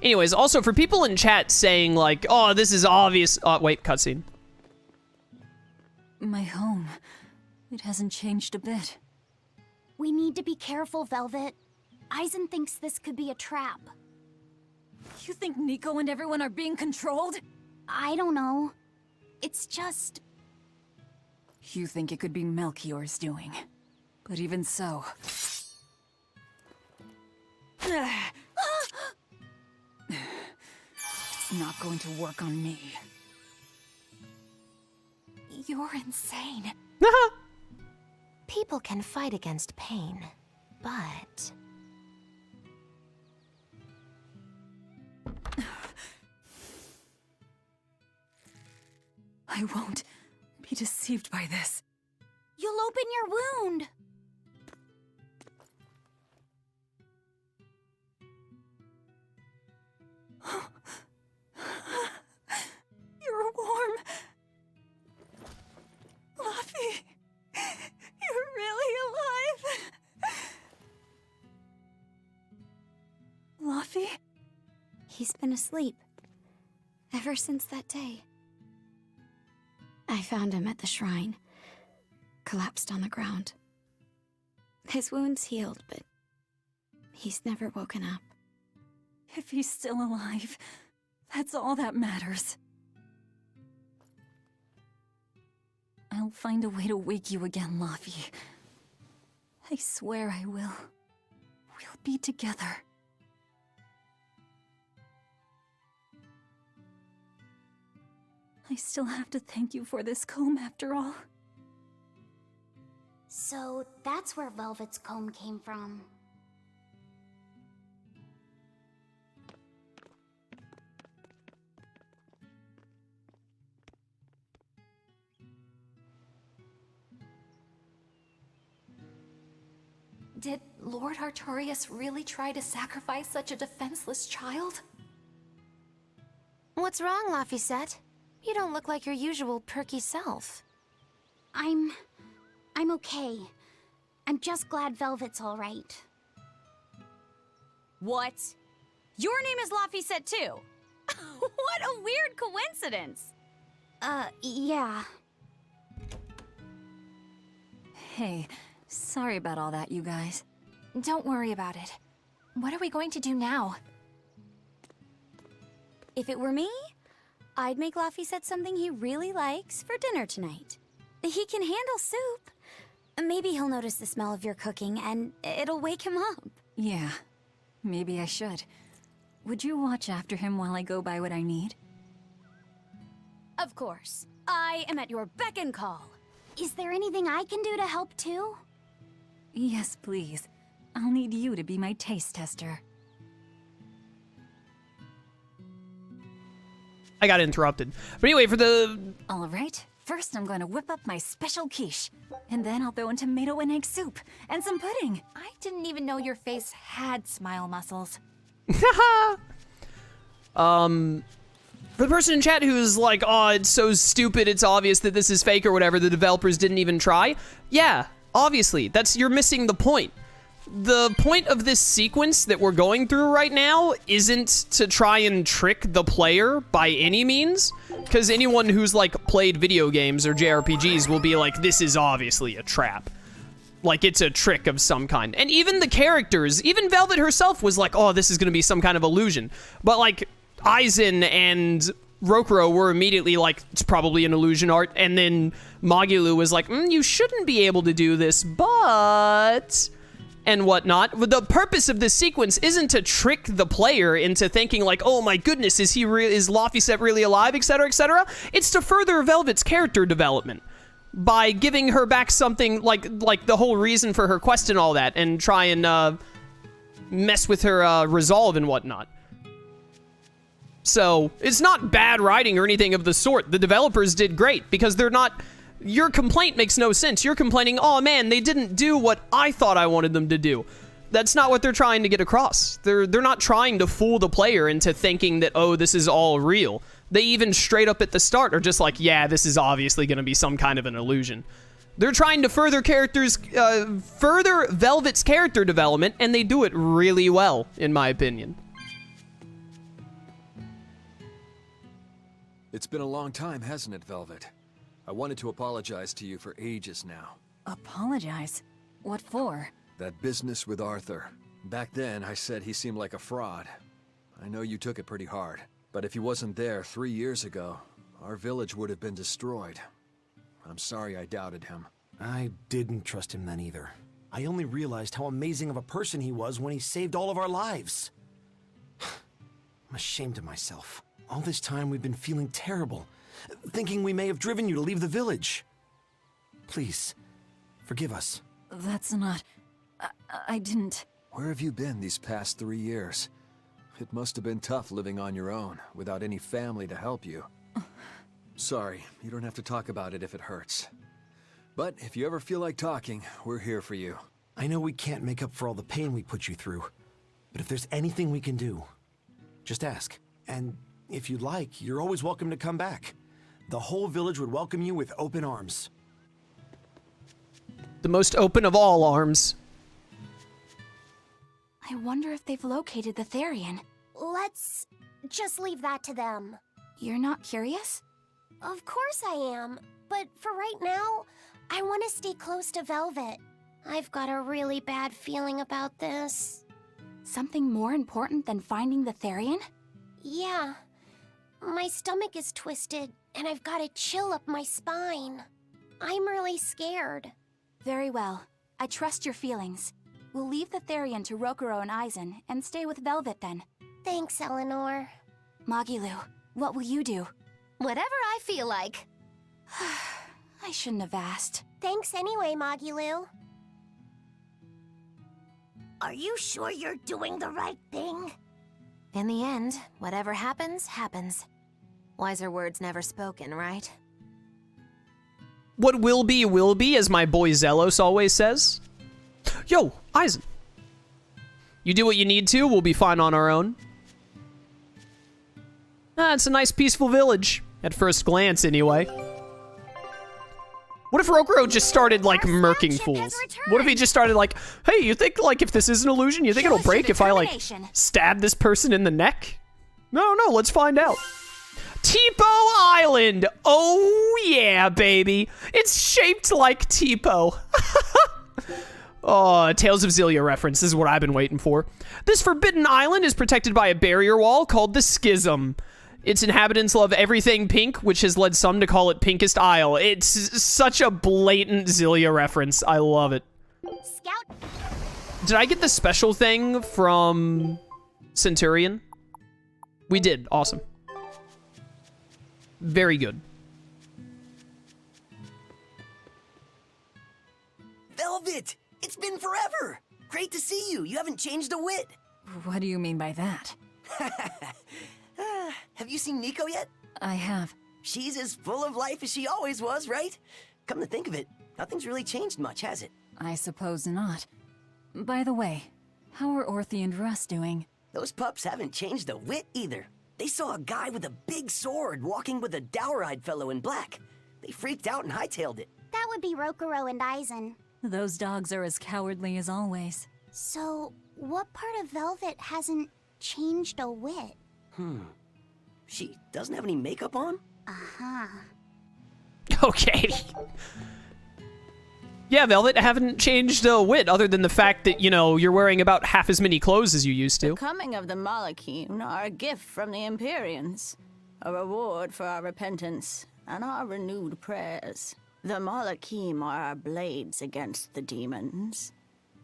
Anyways, also for people in chat saying like, oh, this is obvious. Wait, cutscene. My home. It hasn't changed a bit. We need to be careful, Velvet. Aizen thinks this could be a trap. You think Nico and everyone are being controlled? I don't know. It's just... You think it could be Melchior's doing. But even so... It's not going to work on me. You're insane. People can fight against pain, but... I won't be deceived by this. You'll open your wound. You're warm. Luffy, you're really alive. Luffy? He's been asleep. Ever since that day. I found him at the shrine. Collapsed on the ground. His wounds healed, but he's never woken up. If he's still alive, that's all that matters. I'll find a way to wake you again, Luffy. I swear I will. We'll be together. I still have to thank you for this comb after all. So that's where Velvet's comb came from. Did Lord Artorias really try to sacrifice such a defenseless child? What's wrong, Laphicet? You don't look like your usual perky self. I'm okay. I'm just glad Velvet's all right. What? Your name is Laphicet too? What a weird coincidence! Yeah. Hey, sorry about all that, you guys. Don't worry about it. What are we going to do now? If it were me, I'd make Laphicet something he really likes for dinner tonight. He can handle soup. Maybe he'll notice the smell of your cooking and it'll wake him up. Yeah, maybe I should. Would you watch after him while I go buy what I need? Of course. I am at your beck and call. Is there anything I can do to help too? Yes, please. I'll need you to be my taste tester. I got interrupted. But anyway, for the... All right. First, I'm going to whip up my special quiche. And then I'll throw in tomato and egg soup. And some pudding. I didn't even know your face had smile muscles. For the person in chat who's like, oh, it's so stupid, it's obvious that this is fake or whatever, the developers didn't even try. Yeah, obviously. You're missing the point. The point of this sequence that we're going through right now isn't to try and trick the player by any means, because anyone who's like played video games or JRPGs will be like, this is obviously a trap. Like, it's a trick of some kind. And even the characters, even Velvet herself was like, oh, this is gonna be some kind of illusion. But like, Aizen and Rokuro were immediately like, it's probably an illusion art, and then Magulu was like, you shouldn't be able to do this, but... and whatnot. The purpose of this sequence isn't to trick the player into thinking like, oh my goodness, is Laphicet really alive, etc., etc. It's to further Velvet's character development by giving her back something like the whole reason for her quest and all that, and try and mess with her resolve and whatnot. So it's not bad writing or anything of the sort. The developers did great because they're not... Your complaint makes no sense. You're complaining, oh man, they didn't do what I thought I wanted them to do. That's not what they're trying to get across. They're not trying to fool the player into thinking that, oh, this is all real. They even straight up at the start are just like, yeah, this is obviously going to be some kind of an illusion. They're trying to further Velvet's character development, and they do it really well, in my opinion. It's been a long time, hasn't it, Velvet? I wanted to apologize to you for ages now. Apologize? What for? That business with Arthur. Back then, I said he seemed like a fraud. I know you took it pretty hard, but if he wasn't there 3 years ago, our village would have been destroyed. I'm sorry I doubted him. I didn't trust him then either. I only realized how amazing of a person he was when he saved all of our lives. I'm ashamed of myself. All this time we've been feeling terrible, thinking we may have driven you to leave the village. Please, forgive us. That's not... I didn't... Where have you been these past 3 years? It must have been tough living on your own, without any family to help you. Sorry, you don't have to talk about it if it hurts. But if you ever feel like talking, we're here for you. I know we can't make up for all the pain we put you through, but if there's anything we can do, just ask. And if you'd like, you're always welcome to come back. The whole village would welcome you with open arms. The most open of all arms. I wonder if they've located the Therian. Let's just leave that to them. You're not curious? Of course I am, but for right now, I want to stay close to Velvet. I've got a really bad feeling about this. Something more important than finding the Therian? Yeah. My stomach is twisted, and I've got a chill up my spine. I'm really scared. Very well. I trust your feelings. We'll leave the Therian to Rokuro and Aizen, and stay with Velvet then. Thanks, Eleanor. Magilu, what will you do? Whatever I feel like. I shouldn't have asked. Thanks anyway, Magilu. Are you sure you're doing the right thing? In the end, whatever happens, happens. Wiser words never spoken, right? What will be, as my boy Zelos always says. Yo, Aizen. You do what you need to, we'll be fine on our own. It's a nice peaceful village. At first glance, anyway. What if Rokuro just started, like, murking fools? What if he just started, like, hey, you think, like, if this is an illusion, you think it'll break if I, like, stab this person in the neck? No, let's find out. Tipo Island! Oh, yeah, baby. It's shaped like Tipo. Oh, Tales of Zestiria reference. This is what I've been waiting for. This forbidden island is protected by a barrier wall called the Schism. Its inhabitants love everything pink, which has led some to call it Pinkest Isle. It's such a blatant Zestiria reference. I love it. Scout. Did I get the special thing from Centurion? We did. Awesome. Very good. Velvet! It's been forever! Great to see you. You haven't changed a whit. What do you mean by that? Have you seen Nico yet? I have. She's as full of life as she always was, right? Come to think of it, nothing's really changed much, has it? I suppose not. By the way, how are Orthe and Russ doing? Those pups haven't changed a whit either. They saw a guy with a big sword walking with a dour-eyed fellow in black. They freaked out and hightailed it. That would be Rokuro and Aizen. Those dogs are as cowardly as always. So, what part of Velvet hasn't changed a whit? She doesn't have any makeup on? Uh-huh. Okay. Yeah, Velvet, haven't changed a whit other than the fact that, you know, you're wearing about half as many clothes as you used to. The coming of the Malachim are a gift from the Empyreans, a reward for our repentance and our renewed prayers. The Malachim are our blades against the demons,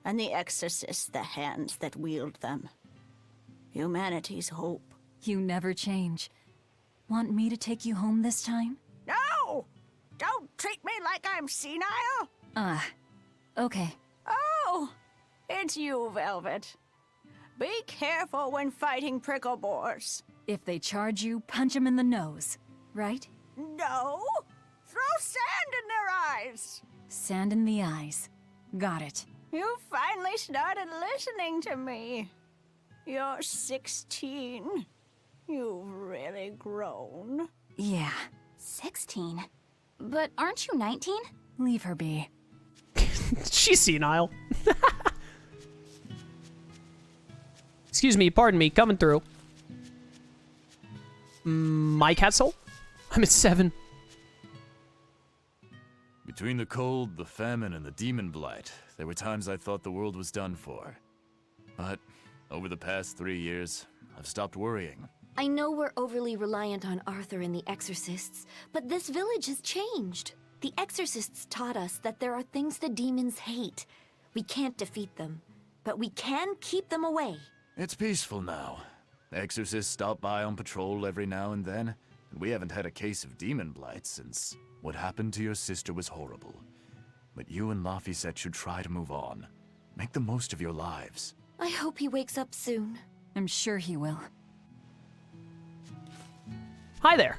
and the exorcists the hands that wield them. Humanity's hope. You never change. Want me to take you home this time? No! Don't treat me like I'm senile! Okay. Oh! It's you, Velvet. Be careful when fighting Prickleboars. If they charge you, punch them in the nose, right? No! Throw sand in their eyes! Sand in the eyes. Got it. You finally started listening to me. You're 16. You've really grown. Yeah. 16? But aren't you 19? Leave her be. She's senile. Excuse me, pardon me, coming through. My cat soul? I'm at 7. Between the cold, the famine, and the demon blight, there were times I thought the world was done for. But over the past 3 years, I've stopped worrying. I know we're overly reliant on Arthur and the Exorcists, but this village has changed. The Exorcists taught us that there are things the demons hate. We can't defeat them, but we can keep them away. It's peaceful now. Exorcists stop by on patrol every now and then, and we haven't had a case of demon blight since what happened to your sister was horrible. But you and Laphicet should try to move on. Make the most of your lives. I hope he wakes up soon. I'm sure he will. Hi there.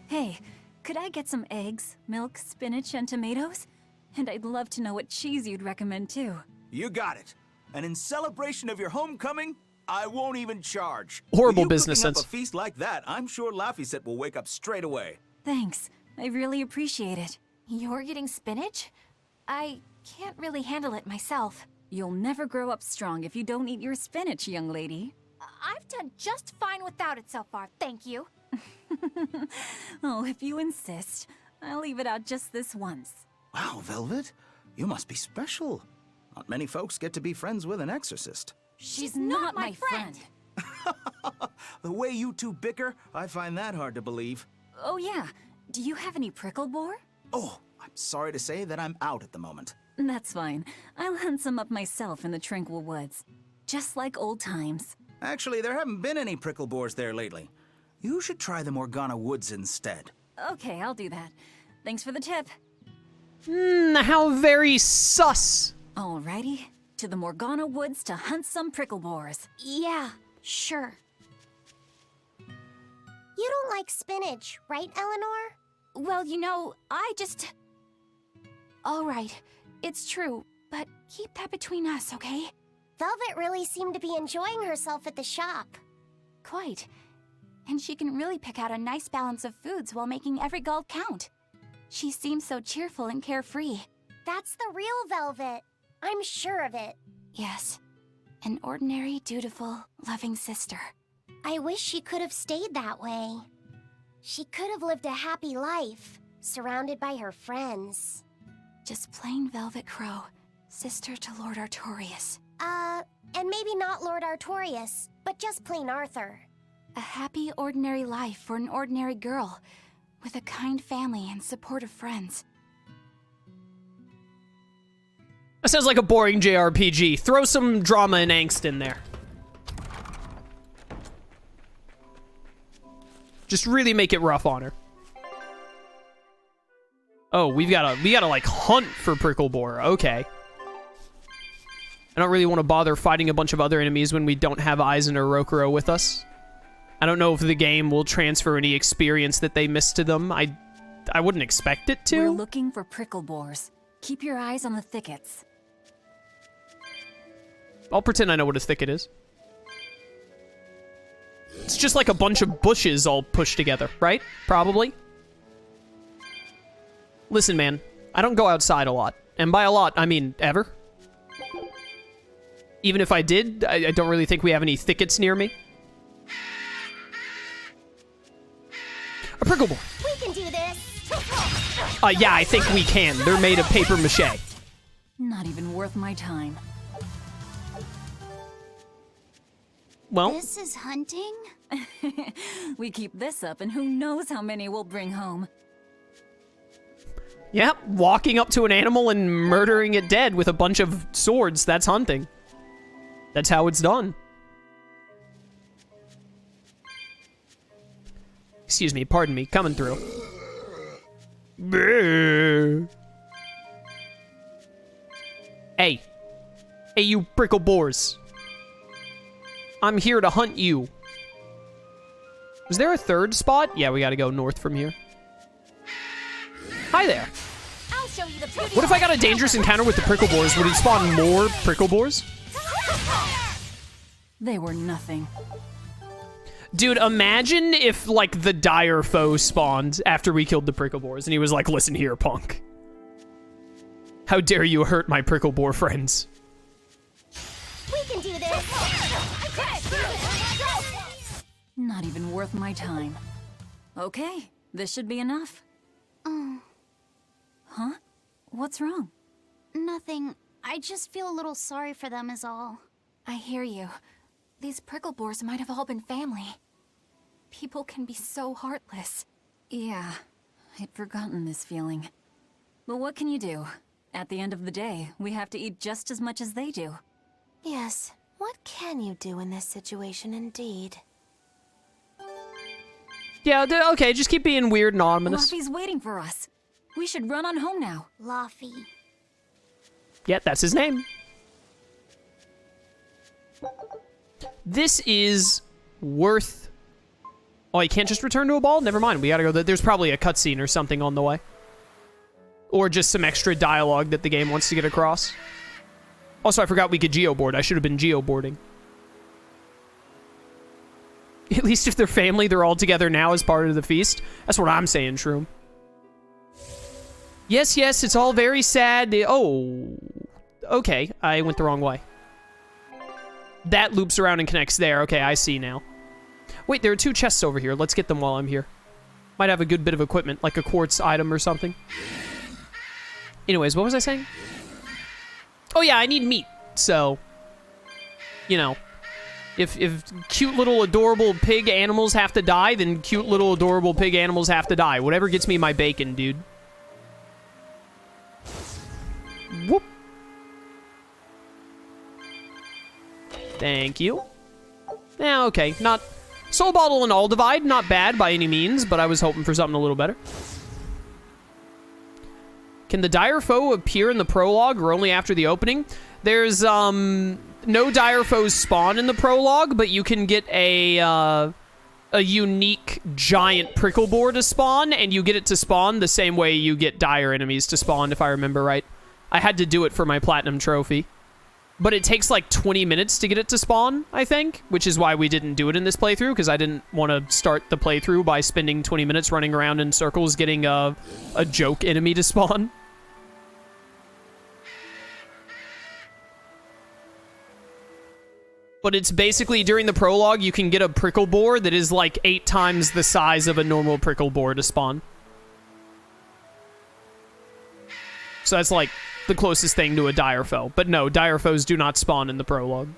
Hey, could I get some eggs, milk, spinach, and tomatoes? And I'd love to know what cheese you'd recommend too. You got it. And in celebration of your homecoming, I won't even charge. Horrible With you business cooking sense. up a feast like that, I'm sure Laphicet will wake up straight away. Thanks. I really appreciate it. You're getting spinach? I can't really handle it myself. You'll never grow up strong if you don't eat your spinach, young lady. I've done just fine without it so far, thank you. Oh, if you insist. I'll leave it out just this once. Wow, Velvet, you must be special. Not many folks get to be friends with an exorcist. She's not my friend. The way you two bicker, I find that hard to believe. Oh yeah, do you have any Prickleboar? Oh, I'm sorry to say that I'm out at the moment. That's fine. I'll hunt some up myself in the tranquil woods. Just like old times. Actually, there haven't been any Prickleboars there lately. You should try the Morgana Woods instead. Okay, I'll do that. Thanks for the tip. How very sus. Alrighty, to the Morgana Woods to hunt some Prickleboars. Yeah, sure. You don't like spinach, right, Eleanor? Well, you know, I just... All right, it's true, but keep that between us, okay? Velvet really seemed to be enjoying herself at the shop. Quite. And she can really pick out a nice balance of foods while making every gulp count. She seems so cheerful and carefree. That's the real Velvet. I'm sure of it. Yes, an ordinary, dutiful, loving sister. I wish she could have stayed that way. She could have lived a happy life, surrounded by her friends. Just plain Velvet Crow, sister to Lord Artorias. And maybe not Lord Artorias, but just plain Arthur. A happy, ordinary life for an ordinary girl, with a kind family and supportive friends. That sounds like a boring JRPG. Throw some drama and angst in there. Just really make it rough on her. Oh, we gotta like hunt for Prickleboar. Okay. I don't really want to bother fighting a bunch of other enemies when we don't have Aizen or Rokuro with us. I don't know if the game will transfer any experience that they missed to them. I wouldn't expect it to. We're looking for Prickleboars. Keep your eyes on the thickets. I'll pretend I know what a thicket is. It's just like a bunch of bushes all pushed together, right? Probably. Listen, man, I don't go outside a lot. And by a lot, I mean ever. Even if I did, I don't really think we have any thickets near me. A Prickleboar. We can do this. Yeah, I think we can. They're made of paper mache. Not even worth my time. Well, This is hunting? We keep this up and who knows how many we'll bring home. yeah, walking up to an animal and murdering it dead with a bunch of swords, that's hunting. That's how it's done. Excuse me, pardon me, coming through. Hey. Hey, you Prickleboars. I'm here to hunt you. Is there a third spot? Yeah, we gotta go north from here. Hi there. I'll show you the beauty. What if I got a dangerous encounter with the Prickleboars? Would it spawn more Prickleboars? They were nothing. Dude, imagine if, like, the dire foe spawned after we killed the Prickleboars, and he was like, listen here, punk. How dare you hurt my Prickleboar friends? We can do this. Not even worth my time. Okay, This should be enough. Oh, Huh? What's wrong? nothing. I just feel a little sorry for them is all. I hear you. These Prickleboars might have all been family. People can be so heartless. Yeah, I'd forgotten this feeling. But what can you do? At the end of the day, we have to eat just as much as they do. Yes, what can you do in this situation indeed? Yeah, okay, just keep being weird and ominous. Luffy's waiting for us. We should run on home now. Luffy. Yeah, that's his name. This is worth... Oh, you can't just return to a ball? Never mind, we gotta go... There's probably a cutscene or something on the way. Or just some extra dialogue that the game wants to get across. Also, I forgot we could geoboard. I should have been geoboarding. At least if they're family, they're all together now as part of the feast. That's what I'm saying, Shroom. Yes, yes, it's all very sad. Oh, okay, I went the wrong way. That loops around and connects there. Okay, I see now. Wait, there are 2 chests over here. Let's get them while I'm here. Might have a good bit of equipment, like a quartz item or something. Anyways, what was I saying? Oh yeah, I need meat. So, you know, if cute little adorable pig animals have to die, then cute little adorable pig animals have to die. Whatever gets me my bacon, dude. Whoop. Thank you. Yeah, okay. Not... Soul Bottle and All Divide, not bad by any means, but I was hoping for something a little better. Can the dire foe appear in the prologue or only after the opening? There's, no dire foes spawn in the prologue, but you can get a unique giant Prickleboar to spawn, and you get it to spawn the same way you get dire enemies to spawn, if I remember right. I had to do it for my Platinum Trophy. But it takes like 20 minutes to get it to spawn, I think, which is why we didn't do it in this playthrough, because I didn't want to start the playthrough by spending 20 minutes running around in circles getting a joke enemy to spawn. But it's basically, during the prologue, you can get a Prickleboar that is like 8 times the size of a normal Prickleboar to spawn. So that's like the closest thing to a dire foe. But no, dire foes do not spawn in the prologue.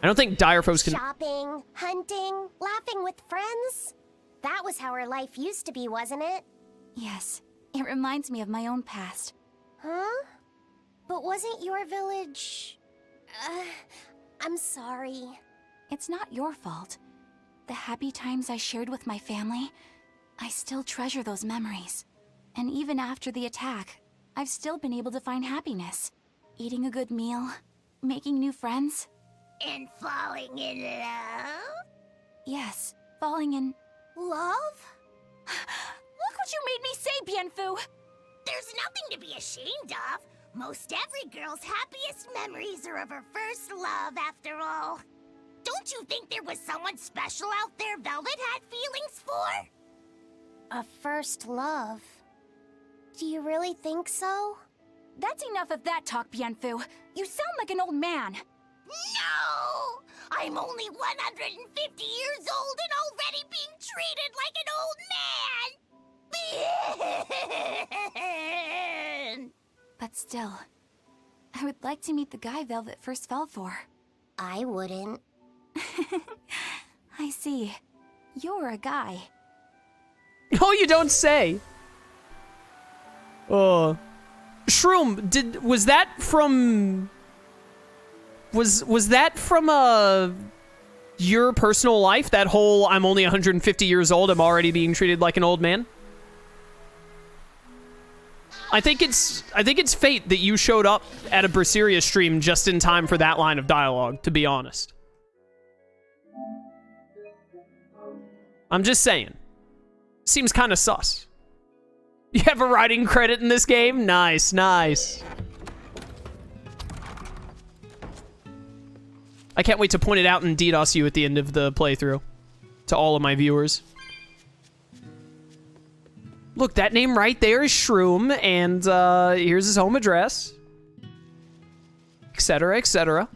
I don't think dire foes can... Shopping, hunting, laughing with friends. That was how our life used to be, wasn't it? Yes, it reminds me of my own past. Huh? But wasn't your village... I'm sorry. It's not your fault. The happy times I shared with my family, I still treasure those memories. And even after the attack, I've still been able to find happiness. Eating a good meal, making new friends. And falling in love? Yes, falling in... Love? Look what you made me say, Bienfu! There's nothing to be ashamed of. Most every girl's happiest memories are of her first love, after all. Don't you think there was someone special out there Velvet had feelings for? A first love? Do you really think so? That's enough of that talk, Bienfu. You sound like an old man. No! I'm only 150 years old and already being treated like an old man! But still, I would like to meet the guy Velvet first fell for. I wouldn't. I see. You're a guy. Oh, you don't say! Shroom, was that from... Was that from, your personal life? That whole, I'm only 150 years old, I'm already being treated like an old man? I think it's fate that you showed up at a Berseria stream just in time for that line of dialogue, to be honest. I'm just saying. Seems kind of sus. You have a writing credit in this game? Nice, nice. I can't wait to point it out and DDoS you at the end of the playthrough. To all of my viewers. Look, that name right there is Shroom, and here's his home address. Etc., etc.